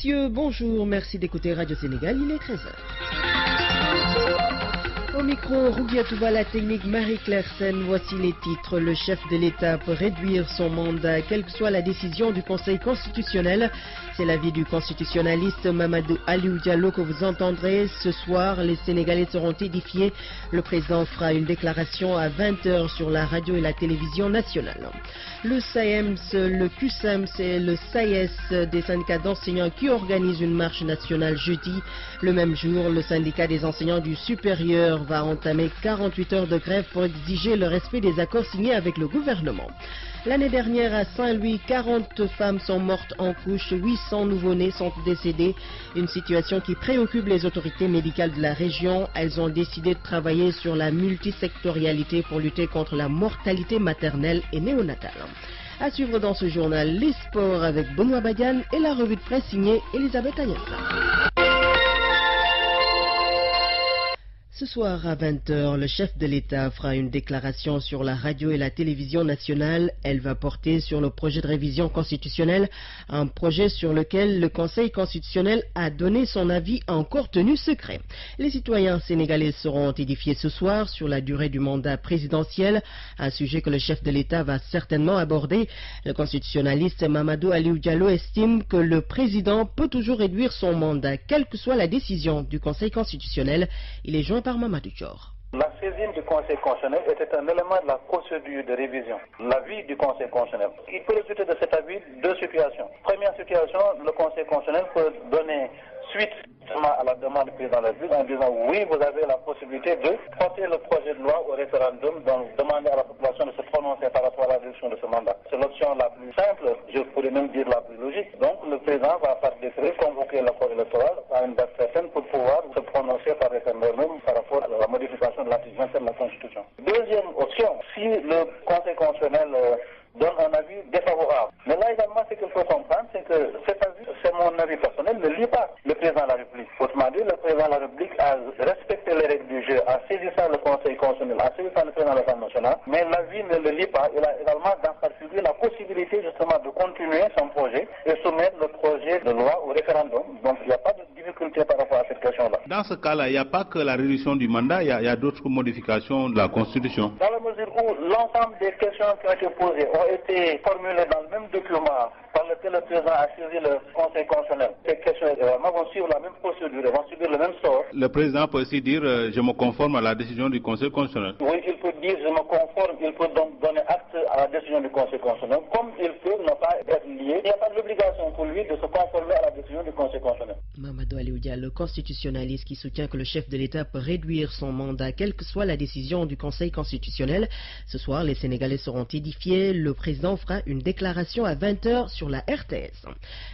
messieurs, bonjour, merci d'écouter Radio Sénégal, il est 13h. Au micro, Rougiatouba, la technique Marie-Claire Sen, voici les titres. Le chef de l'État peut réduire son mandat, quelle que soit la décision du Conseil constitutionnel. C'est l'avis du constitutionnaliste Mamadou Aliou Diallo que vous entendrez. Ce soir, les Sénégalais seront édifiés. Le président fera une déclaration à 20h sur la radio et la télévision nationale. Le SAEMS, le QSEMS et le SAES des syndicats d'enseignants qui organisent une marche nationale jeudi. Le même jour, le syndicat des enseignants du supérieur va entamer 48 heures de grève pour exiger le respect des accords signés avec le gouvernement. L'année dernière, à Saint-Louis, 40 femmes sont mortes en couche, 800 nouveau-nés sont décédés. Une situation qui préoccupe les autorités médicales de la région. Elles ont décidé de travailler sur la multisectorialité pour lutter contre la mortalité maternelle et néonatale. À suivre dans ce journal, les sports avec Benoît Badiane et la revue de presse signée Elisabeth Agnès. Ce soir à 20h, le chef de l'État fera une déclaration sur la radio et la télévision nationale. Elle va porter sur le projet de révision constitutionnelle, un projet sur lequel le Conseil constitutionnel a donné son avis encore tenu secret. Les citoyens sénégalais seront édifiés ce soir sur la durée du mandat présidentiel, un sujet que le chef de l'État va certainement aborder. Le constitutionnaliste Mamadou Aliou Diallo estime que le président peut toujours réduire son mandat, quelle que soit la décision du Conseil constitutionnel. Il est joint par Mamadou Dior. La saisine du Conseil constitutionnel était un élément de la procédure de révision. L'avis du Conseil constitutionnel. Il peut résulter de cet avis deux situations. Première situation, le Conseil constitutionnel peut donner suite à la demande du président de la République en disant oui, vous avez la possibilité de porter le projet de loi au référendum, donc demander à la population de se prononcer par rapport à la réduction de ce mandat. C'est l'option la plus simple, je pourrais même dire la plus logique. Donc le président va par décret convoquer le corps électoral à une date certaine pour pouvoir se prononcer par référendum par rapport à la modification de l'article 27 de la Constitution. Deuxième option, si le Conseil constitutionnel donne un avis défavorable. Mais là également, ce qu'il faut comprendre, c'est que cet avis, c'est mon avis personnel, ne lie pas le président de la République. Autrement dit, le président de la République a respecté les règles du jeu, en saisissant le Conseil constitutionnel, en saisissant le président de l'Assemblée nationale, mais l'avis ne le lie pas. Il a également dans sa figure la possibilité justement de continuer son projet et soumettre le projet de loi au référendum. Donc il n'y a pas de difficulté par rapport à cette question-là. Dans ce cas-là, il n'y a pas que la réduction du mandat, il y a d'autres modifications de la Constitution. Dans la mesure où l'ensemble des questions qui ont été posées ont été formulées dans le même document par lequel le président a saisi le Conseil constitutionnel. Ces questions vont suivre la même procédure, vont subir le même sort. Le président peut aussi dire je me conforme à la décision du Conseil constitutionnel. Oui, il peut dire je me conforme, il peut donc donner acte à la décision du Conseil constitutionnel, comme il peut ne pas être lié. Il n'y a pas d'obligation pour lui de se conformer à la décision du Conseil constitutionnel. Mamadou Aliou Diallo, le constitutionnaliste qui soutient que le chef de l'État peut réduire son mandat, quelle que soit la décision du Conseil constitutionnel. Ce soir, les Sénégalais seront édifiés. Le président fera une déclaration à 20h sur la RTS.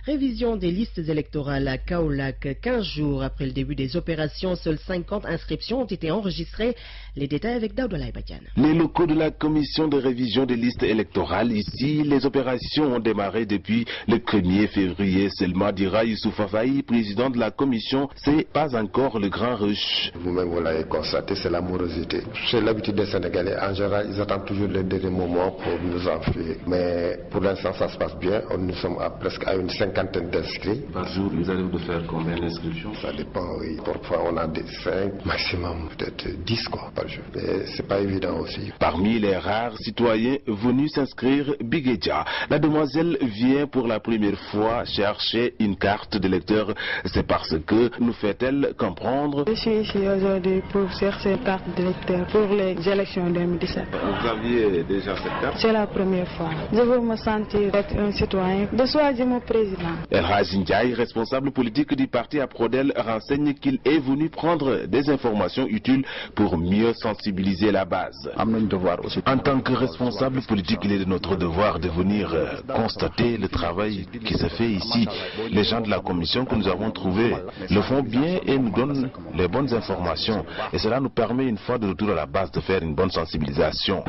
Révision des listes électorales à Kaolack. 15 jours après le début des opérations, seules 50 inscriptions ont été enregistrées. Les détails avec Daouda Badiane. Les locaux de la commission de révision des listes électorales. Ici, les opérations ont démarré depuis le 1er février. Seulement, dira Youssouf Faye, président de la commission, c'est pas encore le grand rush. Vous-même, vous l'avez constaté, c'est la morosité. C'est l'habitude des Sénégalais. En général, ils attendent toujours le dernier moment pour nous enfuir. Mais pour l'instant, ça se passe bien. Nous sommes presque à une cinquantaine d'inscrits. Par jour, ils arrivent de faire combien d'inscriptions? Ça dépend, oui. Parfois, on a des 5, maximum peut-être 10 par jour. Mais c'est pas évident aussi. Parmi les rares citoyens venus s'inscrire, Bigedja, la demoiselle vient pour la première fois chercher une carte d'électeur. C'est parce que nous fait-elle comprendre. Je suis ici aujourd'hui pour chercher une carte d'électeur pour les élections 2017. Vous aviez déjà cette carte? C'est la première fois. Je veux me sentir être un citoyen, de choisir mon président. El Hadji Ndiaye, responsable politique du parti Aprodel, renseigne qu'il est venu prendre des informations utiles pour mieux sensibiliser la base. En tant que responsable politique, il est de notre devoir de venir constater le travail qui se fait ici. Les gens de la commission que nous avons trouvés le font bien et nous donnent les bonnes informations. Et cela nous permet une fois de retour à la base de faire une bonne sensibilisation.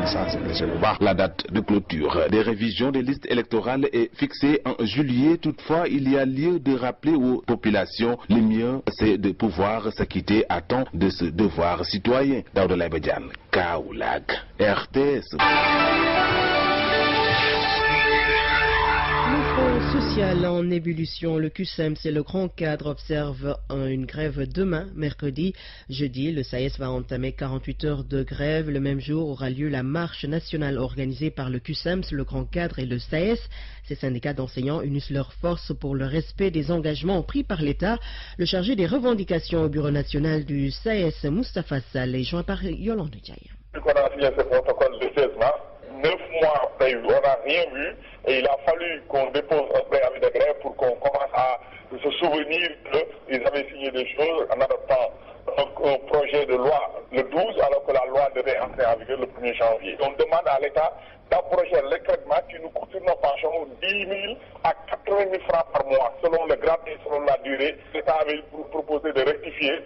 La date de clôture des révisions des listes électorales est fixée en juillet. Toutefois, il y a lieu de rappeler aux populations le mieux, c'est de pouvoir s'acquitter à temps de ce devoir citoyen. Daouda Badiane, Kaolack, RTS. Front social en ébullition, le QSEMS et le Grand Cadre observent une grève demain, mercredi. Jeudi, le SAES va entamer 48 heures de grève. Le même jour aura lieu la marche nationale organisée par le QSEMS, le Grand Cadre et le SAES. Ces syndicats d'enseignants unissent leurs forces pour le respect des engagements pris par l'État. Le chargé des revendications au bureau national du SAES, Moustapha Sall, est joint par Yolande Diaye. On a signé ce protocole le 16 mars. 9 mois après, on n'a rien vu et il a fallu qu'on dépose un préavis de grève pour qu'on commence à se souvenir qu'ils avaient signé des choses en adoptant un projet de loi le 12 alors que la loi devait entrer en vigueur le 1er janvier. On demande à l'État d'approcher les traitements qui nous coûtent nos pensions 10 000 à 80 000 francs par mois selon le grade et selon la durée. L'État avait proposé de rectifier.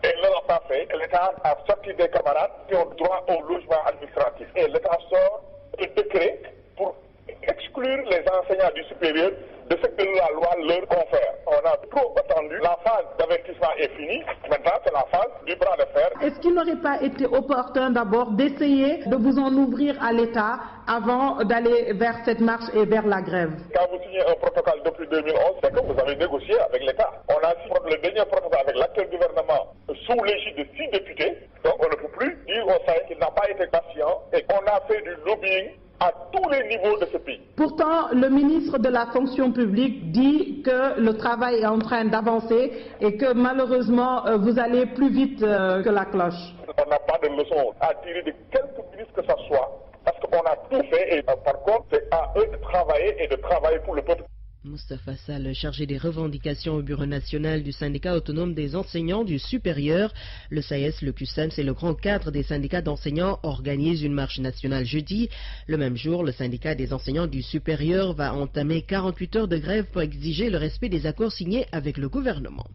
Et ne l'a pas fait. L'État a sorti des camarades qui ont droit au logement administratif. Et l'État sort un décret pour exclure les enseignants du supérieur de ce que la loi leur confère. On a trop attendu. La phase d'avertissement est finie. Maintenant, c'est la phase du bras de fer. Est-ce qu'il n'aurait pas été opportun d'abord d'essayer de vous en ouvrir à l'État avant d'aller vers cette marche et vers la grève? Quand vous signez un protocole depuis 2011, c'est que vous avez négocié avec l'État. On a signé le dernier protocole avec l'actuel gouvernement sous l'égide de 6 députés. Donc on ne peut plus dire au SAES qu'il n'a pas été patient et qu'on a fait du lobbying à tous les niveaux de ce pays. Pourtant, le ministre de la fonction publique dit que le travail est en train d'avancer et que malheureusement, vous allez plus vite que la cloche. On n'a pas de leçon à tirer de quelque ministre que ce soit, parce qu'on a tout fait et par contre, c'est à eux de travailler et de travailler pour le peuple. Moustapha Sall, chargé des revendications au bureau national du syndicat autonome des enseignants du supérieur. Le SAES, le QSEMS et le Grand Cadre des syndicats d'enseignants organisent une marche nationale jeudi. Le même jour, le syndicat des enseignants du supérieur va entamer 48 heures de grève pour exiger le respect des accords signés avec le gouvernement.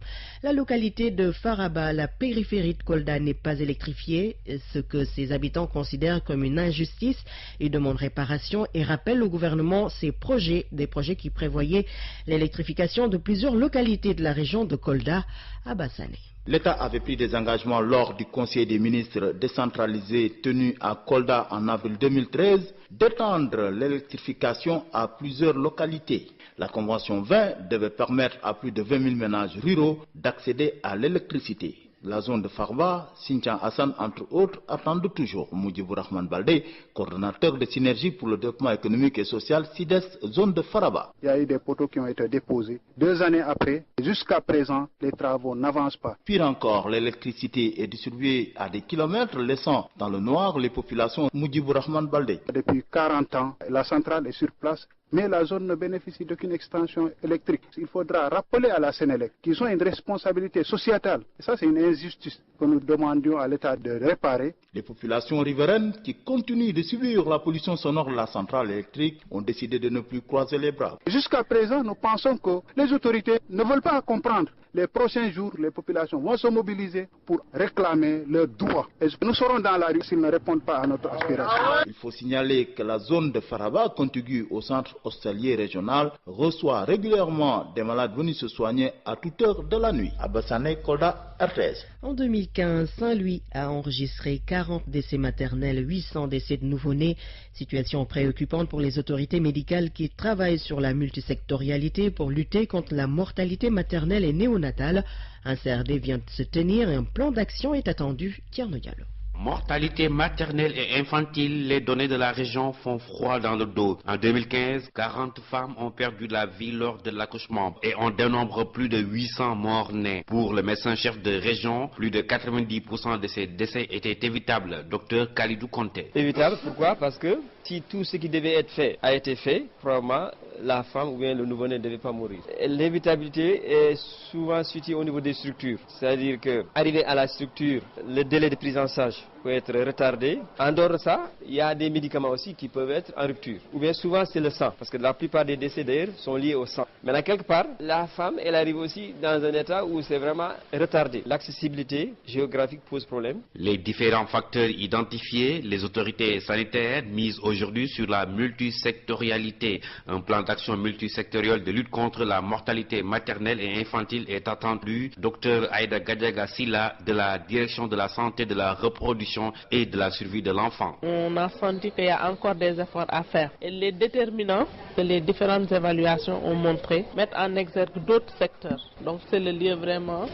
La localité de Faraba, la périphérie de Kolda, n'est pas électrifiée, ce que ses habitants considèrent comme une injustice. Ils demandent réparation et rappellent au gouvernement des projets qui prévoyaient l'électrification de plusieurs localités de la région de Kolda à Bassane. L'État avait pris des engagements lors du Conseil des ministres décentralisé tenu à Kolda en avril 2013 d'étendre l'électrification à plusieurs localités. La Convention 20 devait permettre à plus de 20 000 ménages ruraux d'accéder à l'électricité. La zone de Farba, Sintian Hassan, entre autres, attendent toujours. Moudjibou Rahman Baldé, coordonnateur de synergie pour le développement économique et social, SIDES, zone de Faraba. Il y a eu des poteaux qui ont été déposés. 2 années après, jusqu'à présent, les travaux n'avancent pas. Pire encore, l'électricité est distribuée à des kilomètres, laissant dans le noir les populations. Moudjibou Rahman Baldé. Depuis 40 ans, la centrale est sur place. Mais la zone ne bénéficie d'aucune extension électrique. Il faudra rappeler à la Sénélec qu'ils ont une responsabilité sociétale. Et ça, c'est une injustice que nous demandions à l'État de réparer. Les populations riveraines qui continuent de subir la pollution sonore de la centrale électrique ont décidé de ne plus croiser les bras. Jusqu'à présent, nous pensons que les autorités ne veulent pas comprendre. Les prochains jours, les populations vont se mobiliser pour réclamer leurs droits. Et nous serons dans la rue s'ils ne répondent pas à notre aspiration. Il faut signaler que la zone de Faraba, contiguë au centre hospitalier régional, reçoit régulièrement des malades venus se soigner à toute heure de la nuit. À Bassane, Kolda, RTS. En 2015, Saint-Louis a enregistré 40 décès maternels, 800 décès de nouveau-nés. Situation préoccupante pour les autorités médicales qui travaillent sur la multisectorialité pour lutter contre la mortalité maternelle et néonatale. Un CRD vient de se tenir et un plan d'action est attendu. Tierno Diallo. Mortalité maternelle et infantile, les données de la région font froid dans le dos. En 2015, 40 femmes ont perdu la vie lors de l'accouchement et on dénombre plus de 800 morts-nés. Pour le médecin-chef de région, plus de 90% de ces décès étaient évitables. Docteur Khalidou Conté. Évitable, pourquoi? Parce que si tout ce qui devait être fait a été fait, probablement la femme ou bien le nouveau-né ne devait pas mourir. L'évitabilité est souvent située au niveau des structures. C'est-à-dire qu'arriver à la structure, le délai de prise en charge peut être retardé. En dehors de ça, il y a des médicaments aussi qui peuvent être en rupture. Ou bien souvent c'est le sang, parce que la plupart des décès d'ailleurs sont liés au sang. Maintenant quelque part, la femme, elle arrive aussi dans un état où c'est vraiment retardé. L'accessibilité géographique pose problème. Les différents facteurs identifiés, les autorités sanitaires misent aujourd'hui sur la multisectorialité. Un plan d'action multisectoriel de lutte contre la mortalité maternelle et infantile est attendu. Dr Aïda Gadiaga Silla de la Direction de la santé de la reproduction protection et de la survie de l'enfant. On a senti qu'il y a encore des efforts à faire. Et les déterminants que les différentes évaluations ont montré mettent en exergue d'autres secteurs. Donc c'est le lieu vraiment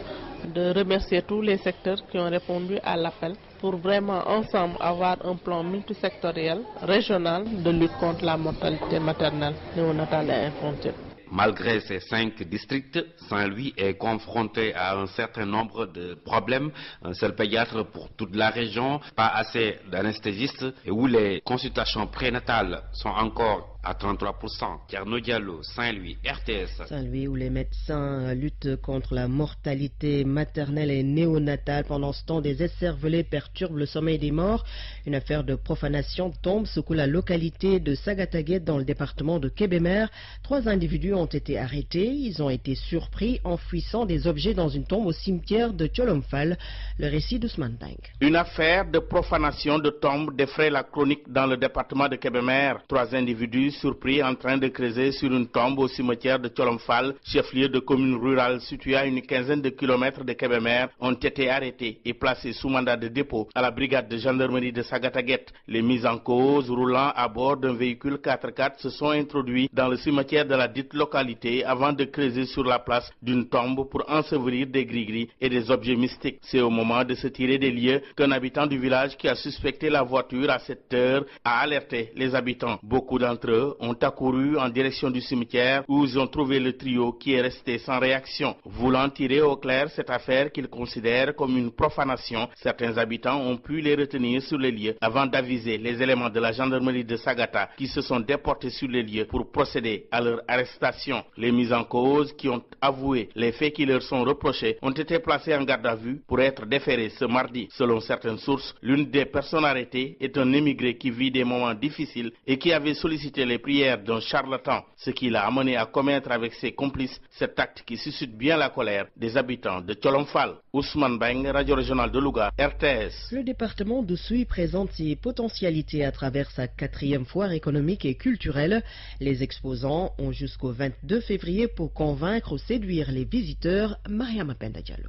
de remercier tous les secteurs qui ont répondu à l'appel pour vraiment ensemble avoir un plan multisectoriel, régional de lutte contre la mortalité maternelle, néonatale et infantile. Malgré ces 5 districts, Saint-Louis est confronté à un certain nombre de problèmes. Un seul pédiatre pour toute la région, pas assez d'anesthésistes et où les consultations prénatales sont encore à 33%. Thierno Diallo, Saint-Louis, RTS. Saint-Louis où les médecins luttent contre la mortalité maternelle et néonatale. Pendant ce temps, des écervelets perturbent le sommeil des morts. Une affaire de profanation tombe secoue la localité de Sagataguet dans le département de Kébémer. 3 individus ont été arrêtés. Ils ont été surpris en fouissant des objets dans une tombe au cimetière de Tcholomfal. Le récit d'Ousmane Bang. Une affaire de profanation de tombe défraie la chronique dans le département de Kébémer. 3 individus surpris en train de creuser sur une tombe au cimetière de Tcholomfal, chef-lieu de commune rurale située à une quinzaine de kilomètres de Kébémer, ont été arrêtés et placés sous mandat de dépôt à la brigade de gendarmerie de Sagataguet. Les mises en cause roulant à bord d'un véhicule 4x4 se sont introduits dans le cimetière de la dite localité avant de creuser sur la place d'une tombe pour ensevelir des gris-gris et des objets mystiques. C'est au moment de se tirer des lieux qu'un habitant du village qui a suspecté la voiture à cette heure a alerté les habitants. Beaucoup d'entre eux ont accouru en direction du cimetière où ils ont trouvé le trio qui est resté sans réaction. Voulant tirer au clair cette affaire qu'ils considèrent comme une profanation, certains habitants ont pu les retenir sur les lieux avant d'aviser les éléments de la gendarmerie de Sagata qui se sont déportés sur les lieux pour procéder à leur arrestation. Les mises en cause qui ont avoué les faits qui leur sont reprochés ont été placés en garde à vue pour être déférés ce mardi. Selon certaines sources, l'une des personnes arrêtées est un émigré qui vit des moments difficiles et qui avait sollicité les prières d'un charlatan, ce qui l'a amené à commettre avec ses complices cet acte qui suscite bien la colère des habitants de Tcholomfal. Ousmane Bang, Radio Régionale de Louga, RTS. Le département d'Oussouye présente ses potentialités à travers sa 4e foire économique et culturelle. Les exposants ont jusqu'au 22 février pour convaincre ou séduire les visiteurs. Mariam Penda Diallo.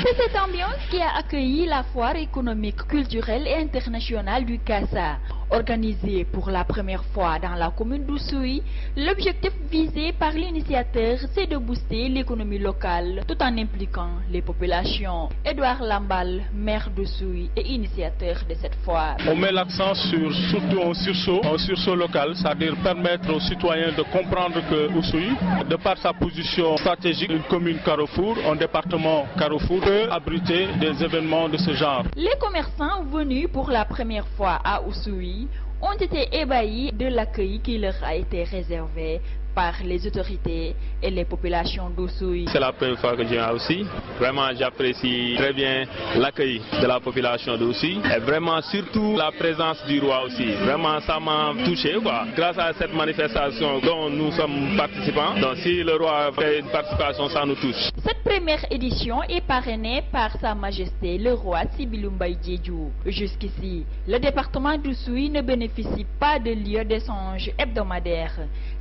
C'est cette ambiance qui a accueilli la foire économique, culturelle et internationale du Kassa. Organisée pour la première fois dans la commune d'Oussouye, l'objectif visé par l'initiateur, c'est de booster l'économie locale tout en impliquant les populations. Edouard Lambal, maire d'Oussouye et initiateur de cette foire. On met l'accent surtout un sursaut local, c'est-à-dire permettre aux citoyens de comprendre que Oussouye, de par sa position stratégique, une commune carrefour, un département carrefour, peut abriter des événements de ce genre. Les commerçants venus pour la première fois à Oussouye ont été ébahis de l'accueil qui leur a été réservé par les autorités et les populations d'Oussouye. C'est la première fois que je viens aussi. Vraiment, j'apprécie très bien l'accueil de la population d'Oussouye et vraiment surtout la présence du roi aussi. Vraiment, ça m'a touché quoi. Grâce à cette manifestation dont nous sommes participants, donc si le roi fait une participation, ça nous touche. Cette première édition est parrainée par Sa Majesté le roi Sibilou Mbaye Diédhiou. Jusqu'ici, le département d'Oussouye ne bénéficie pas de lieu d'échange hebdomadaire.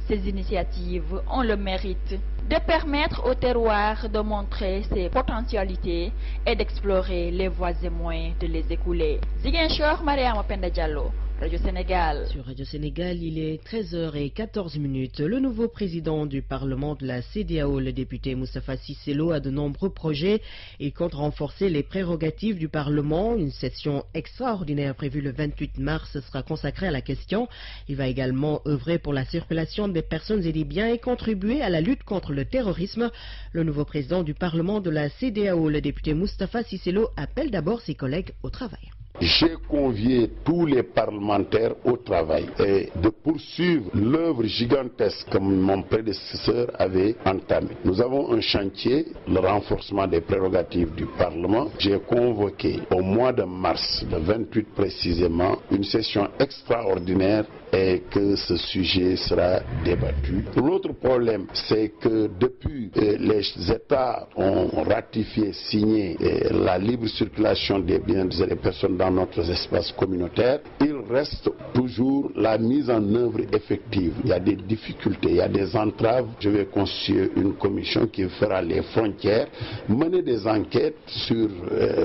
Ces initiatives ont le mérite de permettre au terroir de montrer ses potentialités et d'explorer les voies et moyens de les écouler. Ziguinchor, Mariam Penda Diallo. Radio Sénégal. Sur Radio Sénégal, il est 13h14. Le nouveau président du Parlement de la CEDEAO, le député Moustapha Cissé Lo, a de nombreux projets et compte renforcer les prérogatives du Parlement. Une session extraordinaire prévue le 28 mars sera consacrée à la question. Il va également œuvrer pour la circulation des personnes et des biens et contribuer à la lutte contre le terrorisme. Le nouveau président du Parlement de la CEDEAO, le député Moustapha Cissé Lo, appelle d'abord ses collègues au travail. J'ai convié tous les parlementaires au travail et de poursuivre l'œuvre gigantesque que mon prédécesseur avait entamée. Nous avons un chantier, le renforcement des prérogatives du Parlement. J'ai convoqué au mois de mars, le 28 précisément, une session extraordinaire et que ce sujet sera débattu. L'autre problème, c'est que depuis les États ont ratifié, signé la libre circulation des biens et des personnes dans dans notre espace communautaire, il reste toujours la mise en œuvre effective. Il y a des difficultés, il y a des entraves. Je vais constituer une commission qui fera les frontières, mener des enquêtes sur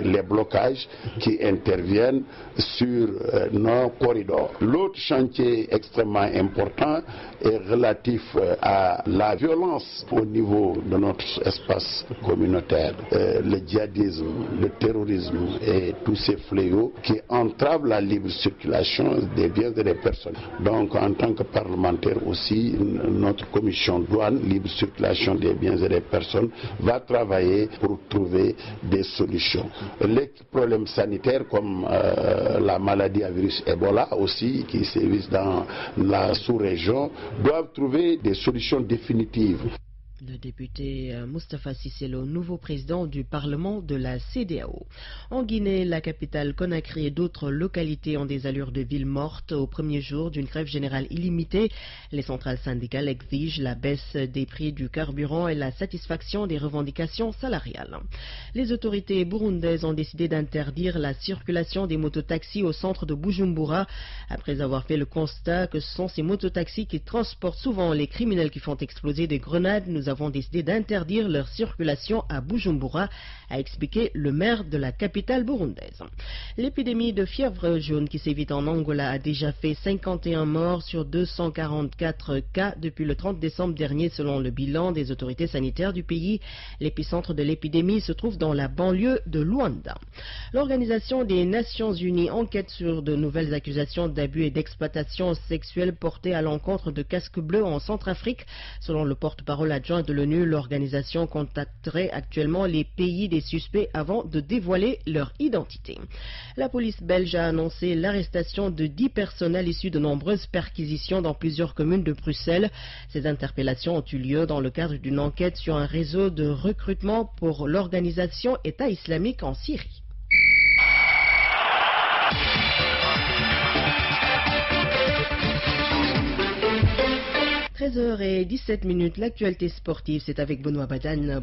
les blocages qui interviennent sur nos corridors. L'autre chantier extrêmement important est relatif à la violence au niveau de notre espace communautaire. Le djihadisme, le terrorisme et tous ces fléaux qui entravent la libre circulation des biens et des personnes. Donc en tant que parlementaire aussi, notre commission douane, libre circulation des biens et des personnes, va travailler pour trouver des solutions. Les problèmes sanitaires comme la maladie à virus Ebola aussi, qui sévissent dans la sous-région, doivent trouver des solutions définitives. Le député Moustapha Cissé, le nouveau président du Parlement de la CEDEAO. En Guinée, la capitale Conakry et d'autres localités ont des allures de ville morte au premier jour d'une grève générale illimitée. Les centrales syndicales exigent la baisse des prix du carburant et la satisfaction des revendications salariales. Les autorités burundaises ont décidé d'interdire la circulation des mototaxis au centre de Bujumbura après avoir fait le constat que ce sont ces mototaxis qui transportent souvent les criminels qui font exploser des grenades. Nous avons décidé d'interdire leur circulation à Bujumbura, a expliqué le maire de la capitale burundaise. L'épidémie de fièvre jaune qui sévit en Angola a déjà fait 51 morts sur 244 cas depuis le 30 décembre dernier selon le bilan des autorités sanitaires du pays. L'épicentre de l'épidémie se trouve dans la banlieue de Luanda. L'Organisation des Nations Unies enquête sur de nouvelles accusations d'abus et d'exploitation sexuelle portées à l'encontre de casques bleus en Centrafrique. Selon le porte-parole adjoint de l'ONU, l'organisation contacterait actuellement les pays des suspects avant de dévoiler leur identité. La police belge a annoncé l'arrestation de 10 personnels issus de nombreuses perquisitions dans plusieurs communes de Bruxelles. Ces interpellations ont eu lieu dans le cadre d'une enquête sur un réseau de recrutement pour l'organisation État islamique en Syrie. 13h17, l'actualité sportive, c'est avec Benoît Badiane.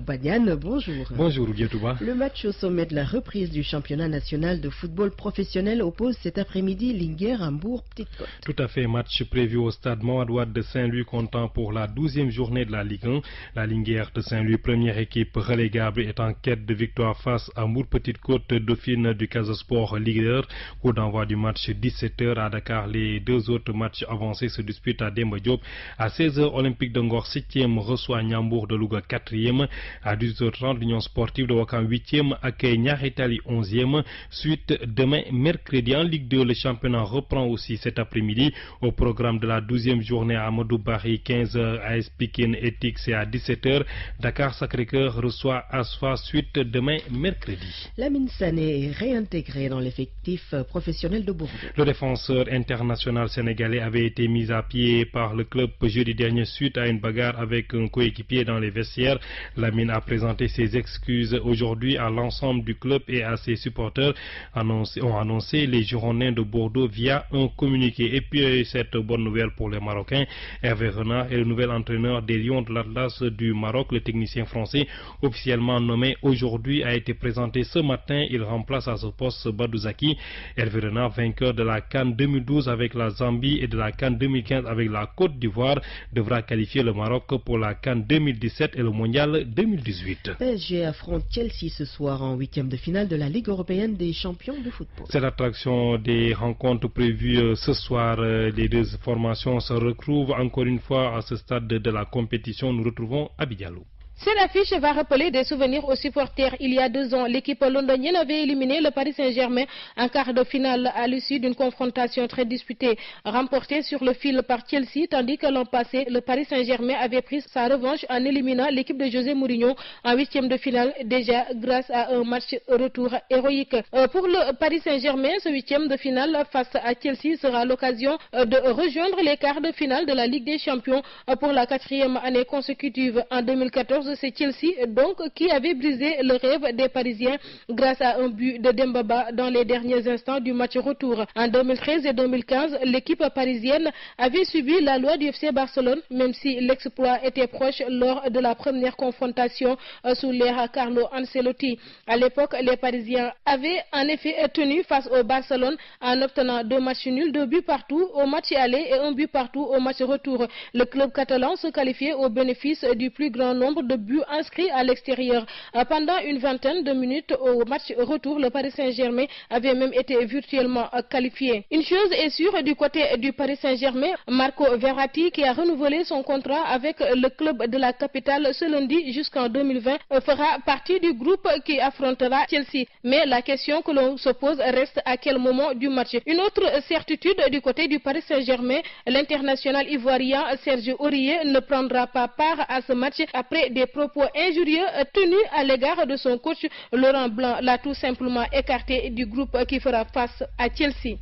Bonjour. Bonjour, Guétouba. Le match au sommet de la reprise du championnat national de football professionnel oppose cet après-midi Linguère-Hambourg-Petite-Côte. Tout à fait, match prévu au stade Mohamed de Saint-Louis comptant pour la 12e journée de la Ligue 1. La Linguère de Saint-Louis, première équipe relégable, est en quête de victoire face à Hambourg-Petite-Côte, dauphine du Casasport leader. Coup d'envoi du match 17h à Dakar. Les deux autres matchs avancés se disputent à Demba Diop. À 16h, Olympique de Ngor 7e reçoit Niambour de Louga 4e. À 18h30, l'Union sportive de Ouakam 8e accueille Niary Tally 11e. Suite demain mercredi en Ligue 2, le championnat reprend aussi cet après-midi. Au programme de la 12e journée à Amadou Barry, 15h AS Pikine et Tix, et à 17h Dakar Sacré-Cœur reçoit Asfa. Suite demain mercredi. Lamine Sané est réintégré dans l'effectif professionnel de Bordeaux. Le défenseur international sénégalais avait été mis à pied par le club jeudi dernier suite à une bagarre avec un coéquipier dans les vestiaires. Lamine a présenté ses excuses aujourd'hui à l'ensemble du club et à ses supporters, ont annoncé les Girondins de Bordeaux via un communiqué. Et puis cette bonne nouvelle pour les Marocains, Hervé Renard est le nouvel entraîneur des Lions de l'Atlas du Maroc. Le technicien français officiellement nommé aujourd'hui a été présenté ce matin. Il remplace à ce poste Badou Zaki. Hervé Renard, vainqueur de la CAN 2012 avec la Zambie et de la CAN 2015 avec la Côte d'Ivoire, devra qualifier le Maroc pour la CAN 2017 et le Mondial 2018. PSG affronte Chelsea ce soir en 8e de finale de la Ligue européenne des champions de football. C'est l'attraction des rencontres prévues ce soir. Les deux formations se retrouvent encore une fois à ce stade de la compétition. Nous retrouvons Abidjalou. Cette affiche va rappeler des souvenirs aux supporters. Il y a 2 ans, l'équipe londonienne avait éliminé le Paris Saint-Germain en quart de finale à l'issue d'une confrontation très disputée, remportée sur le fil par Chelsea, tandis que l'an passé, le Paris Saint-Germain avait pris sa revanche en éliminant l'équipe de José Mourinho en 8e de finale, déjà grâce à un match retour héroïque. Pour le Paris Saint-Germain, ce 8e de finale face à Chelsea sera l'occasion de rejoindre les quarts de finale de la Ligue des Champions pour la 4e année consécutive. En 2014, 2014, c'est Chelsea donc qui avait brisé le rêve des Parisiens grâce à un but de Dembaba dans les derniers instants du match retour. En 2013 et 2015, l'équipe parisienne avait subi la loi du FC Barcelone, même si l'exploit était proche lors de la première confrontation sous l'ère Carlo Ancelotti. À l'époque, les Parisiens avaient en effet tenu face au Barcelone en obtenant 2 matchs nuls, 2 buts partout au match aller et 1 but partout au match retour. Le club catalan se qualifiait au bénéfice du plus grand nombre de buts inscrits à l'extérieur. Pendant une vingtaine de minutes au match retour, le Paris Saint-Germain avait même été virtuellement qualifié. Une chose est sûre du côté du Paris Saint-Germain, Marco Verratti, qui a renouvelé son contrat avec le club de la capitale ce lundi jusqu'en 2020, fera partie du groupe qui affrontera Chelsea. Mais la question que l'on se pose reste à quel moment du match. Une autre certitude du côté du Paris Saint-Germain, l'international ivoirien Serge Aurier ne prendra pas part à ce match après des propos injurieux tenus à l'égard de son coach. Laurent Blanc l'a tout simplement écarté du groupe qui fera face à Chelsea.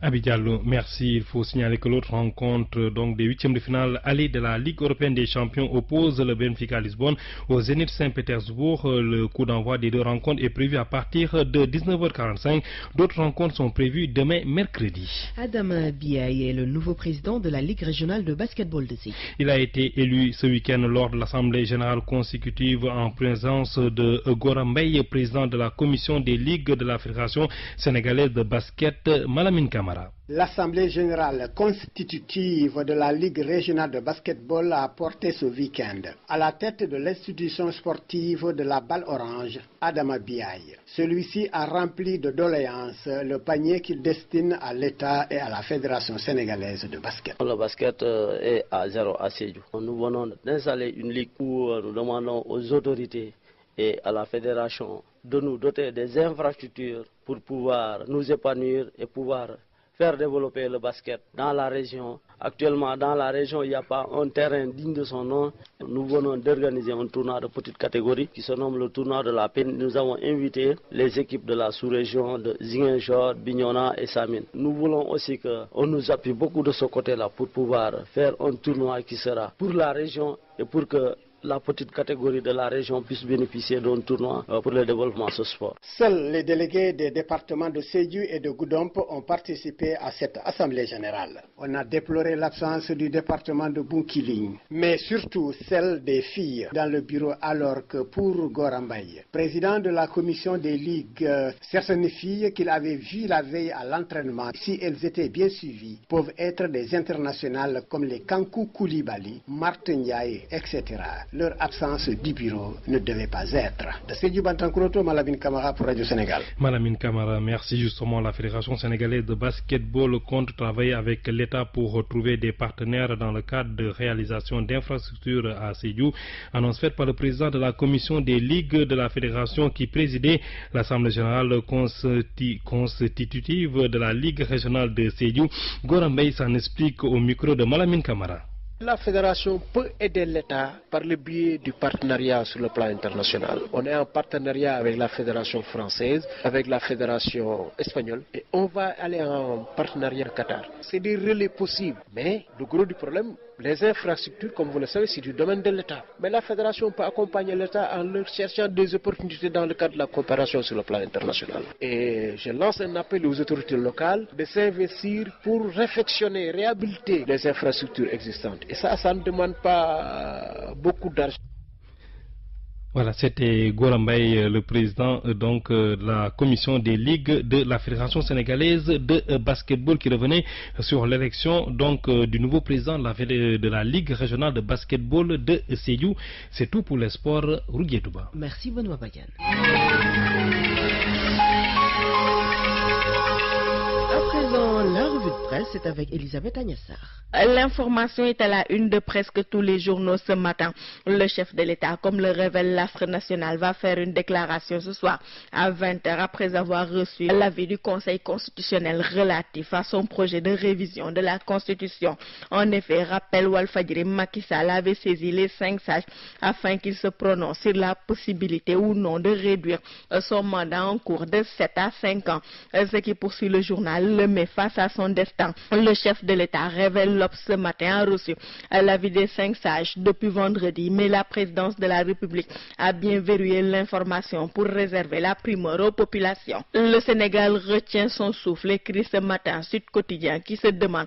Abidjallo, merci. Il faut signaler que l'autre rencontre donc des huitièmes de finale aller de la Ligue européenne des champions oppose le Benfica Lisbonne au Zénith Saint-Pétersbourg. Le coup d'envoi des 2 rencontres est prévu à partir de 19h45. D'autres rencontres sont prévues demain mercredi. Adama Biaye est le nouveau président de la Ligue régionale de basketball de Sédhiou. Il a été élu ce week-end lors de l'Assemblée générale consécutive en présence de Goram Mbaye, président de la commission des ligues de la Fédération sénégalaise de basket, Malamine Camara. L'Assemblée générale constitutive de la Ligue régionale de basketball a porté ce week-end à la tête de l'institution sportive de la Balle Orange, Adama Biaye. Celui-ci a rempli de doléances le panier qu'il destine à l'État et à la Fédération sénégalaise de basket. Le basket est à 0 à Sédhiou. Nous venons d'installer une ligue où nous demandons aux autorités et à la fédération de nous doter des infrastructures pour pouvoir nous épanouir et pouvoir faire développer le basket dans la région. Actuellement, dans la région, il n'y a pas un terrain digne de son nom. Nous venons d'organiser un tournoi de petite catégorie qui se nomme le tournoi de la paix. Nous avons invité les équipes de la sous-région de Ziguinchor, Bignona et Samine. Nous voulons aussi qu'on nous appuie beaucoup de ce côté-là pour pouvoir faire un tournoi qui sera pour la région et pour que la petite catégorie de la région puisse bénéficier d'un tournoi pour le développement de ce sport. Seuls les délégués des départements de Sédhiou et de Goudomp ont participé à cette assemblée générale. On a déploré l'absence du département de Bunkiling, mais surtout celle des filles dans le bureau, alors que pour Goram Mbaye, président de la commission des ligues, certaines filles qu'il avait vues la veille à l'entraînement, si elles étaient bien suivies, peuvent être des internationales comme les Kankou Koulibaly, Martin Ndiaye, etc. Leur absence du bureau ne devait pas être. De Sédhiou Bantankouroto, Malamine Camara pour Radio Sénégal. Malamine Camara, merci. Justement, la Fédération sénégalaise de basketball compte travailler avec l'État pour trouver des partenaires dans le cadre de réalisation d'infrastructures à Sédhiou. Annonce faite par le président de la commission des ligues de la Fédération qui présidait l'Assemblée générale constitutive de la Ligue régionale de Sédhiou. Goram Mbaye s'en explique au micro de Malamine Camara. La fédération peut aider l'État par le biais du partenariat sur le plan international. On est en partenariat avec la fédération française, avec la fédération espagnole et on va aller en partenariat au Qatar. C'est des relais possibles, mais le gros du problème, les infrastructures, comme vous le savez, c'est du domaine de l'État. Mais la fédération peut accompagner l'État en leur cherchant des opportunités dans le cadre de la coopération sur le plan international. Et je lance un appel aux autorités locales de s'investir pour réfectionner, réhabiliter les infrastructures existantes. Et ça ne demande pas beaucoup d'argent. Voilà, c'était Goram Mbaye, le président de la commission des ligues de la Fédération sénégalaise de basketball qui revenait sur l'élection du nouveau président de la Ligue régionale de basketball de Sédhiou. C'est tout pour les sports. Rougué Touba. Merci Benoît Bagan. À présent, la revue de presse est avec Elisabeth Agnassar. L'information est à la une de presque tous les journaux ce matin. Le chef de l'État, comme le révèle l'Afrique nationale, va faire une déclaration ce soir à 20h après avoir reçu l'avis du Conseil constitutionnel relatif à son projet de révision de la Constitution. En effet, rappel Walfadjri, Macky Sall avait saisi les 5 sages afin qu'ils se prononcent sur la possibilité ou non de réduire son mandat en cours de 7 à 5 ans. Ce qui poursuit le journal le met face à son destin. Le chef de l'État révèle l'Obs ce matin a reçu l'avis des 5 sages depuis vendredi, mais la présidence de la République a bien verrouillé l'information pour réserver la primeur aux populations. Le Sénégal retient son souffle, écrit ce matin Sud Quotidien, qui se demande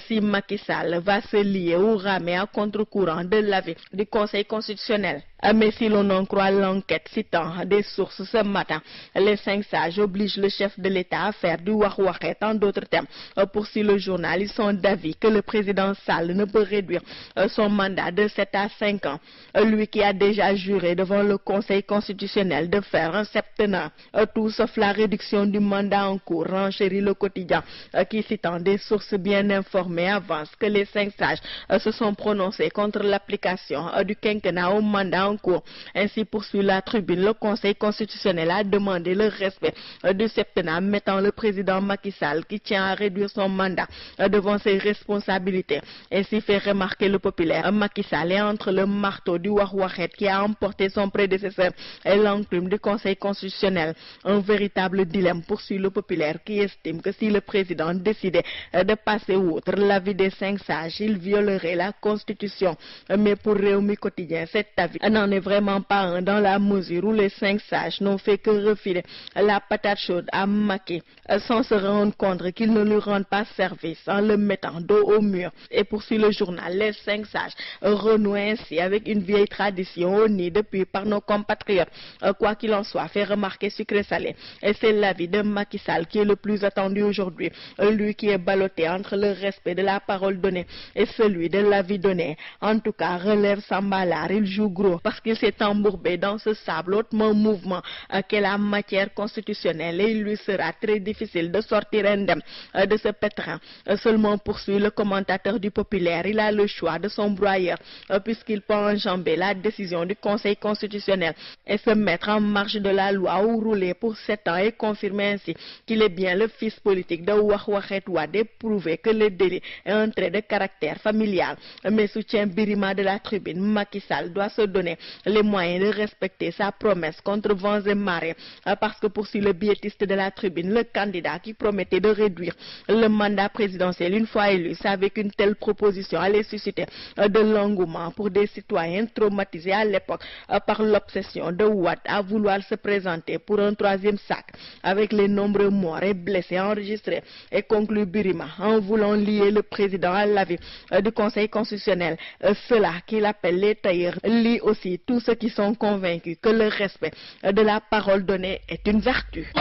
si Macky Sall va se lier ou ramer à contre-courant de l'avis du Conseil constitutionnel. Mais si l'on en croit l'enquête citant des sources ce matin, les 5 sages obligent le chef de l'État à faire du wax-waxet. En d'autres termes, poursuit le journal, ils sont d'avis que le président Sall ne peut réduire son mandat de 7 à 5 ans. Lui qui a déjà juré devant le Conseil constitutionnel de faire un septennat, tout sauf la réduction du mandat en cours, renchérit le quotidien qui, citant des sources bien informées, avance que les 5 sages se sont prononcés contre l'application du quinquennat au mandat en cours. Ainsi, poursuit la Tribune, le Conseil constitutionnel a demandé le respect du septennat, mettant le président Macky Sall, qui tient à réduire son mandat, devant ses responsabilités. Ainsi fait remarquer le populaire, Macky Sall est entre le marteau du wax-waxet qui a emporté son prédécesseur et l'enclume du Conseil constitutionnel. Un véritable dilemme, poursuit le populaire, qui estime que si le président décidait de passer outre l'avis des 5 sages, il violerait la Constitution. Mais pour Rewmi Quotidien, cet avis n'en est vraiment pas un, dans la mesure où les 5 sages n'ont fait que refiler la patate chaude à Macky sans se rendre compte qu'ils ne lui rendent pas service en le mettant dos au mur. Et poursuit le journal, les 5 sages renouent ainsi avec une vieille tradition honnie depuis par nos compatriotes. Quoi qu'il en soit, fait remarquer Sucré Salé. Et c'est l'avis de Macky Sall qui est le plus attendu aujourd'hui. Lui qui est ballotté entre le respect de la parole donnée et celui de l'avis donné. En tout cas, relève Sambalar, il joue gros parce qu'il s'est embourbé dans ce sable hautement mouvement qu'est la matière constitutionnelle, et il lui sera très difficile de sortir indemne de ce pétrin. Seulement, poursuit le commentateur du Populaire, il a le choix de son broyeur puisqu'il peut enjamber la décision du Conseil constitutionnel et se mettre en marge de la loi ou rouler pour 7 ans et confirmer ainsi qu'il est bien le fils politique de Wax-Waxet Wade et prouver que le délit est un trait de caractère familial. Mais soutient Birima de la Tribune, Macky Sall doit se donner les moyens de respecter sa promesse contre vents et marées, parce que poursuit le biétiste de la Tribune, le candidat qui promettait de réduire le mandat présidentiel une fois élu savait qu'une telle proposition allait susciter de l'engouement pour des citoyens traumatisés à l'époque par l'obsession de Wade à vouloir se présenter pour un 3e sac, avec les nombreux morts et blessés enregistrés, et conclut Birima, en voulant lier le président à l'avis du Conseil constitutionnel. Cela qu'il appelle les tailleurs lit aussi tous ceux qui sont convaincus que le respect de la parole donnée est une vertu.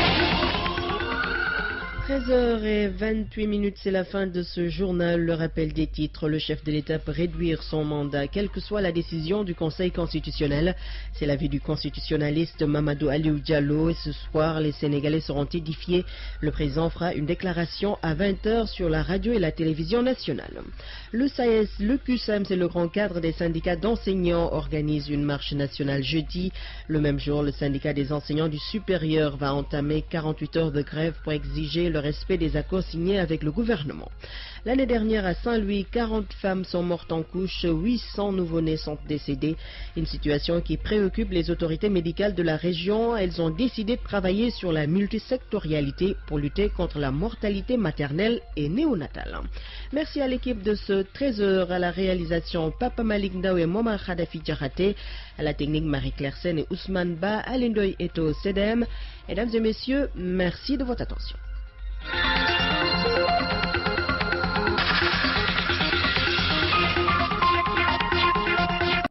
13h28, c'est la fin de ce journal. Le rappel des titres, le chef de l'État peut réduire son mandat, quelle que soit la décision du Conseil constitutionnel. C'est l'avis du constitutionnaliste Mamadou Aliou Diallo. Et ce soir, les Sénégalais seront édifiés. Le président fera une déclaration à 20h sur la radio et la télévision nationale. Le SAES, le QSAM, c'est le grand cadre des syndicats d'enseignants, organise une marche nationale jeudi. Le même jour, le syndicat des enseignants du supérieur va entamer 48 heures de grève pour exiger le respect des accords signés avec le gouvernement. L'année dernière à Saint-Louis, 40 femmes sont mortes en couche, 800 nouveau-nés sont décédés. Une situation qui préoccupe les autorités médicales de la région. Elles ont décidé de travailler sur la multisectorialité pour lutter contre la mortalité maternelle et néonatale. Merci à l'équipe de ce 13h, à la réalisation Papa Malik Ndao et Momar Khadafi Djarate, à la technique Marie-Claire Sen et Ousmane Ba, à l'Indoy Eto Sedem. Mesdames et messieurs, merci de votre attention.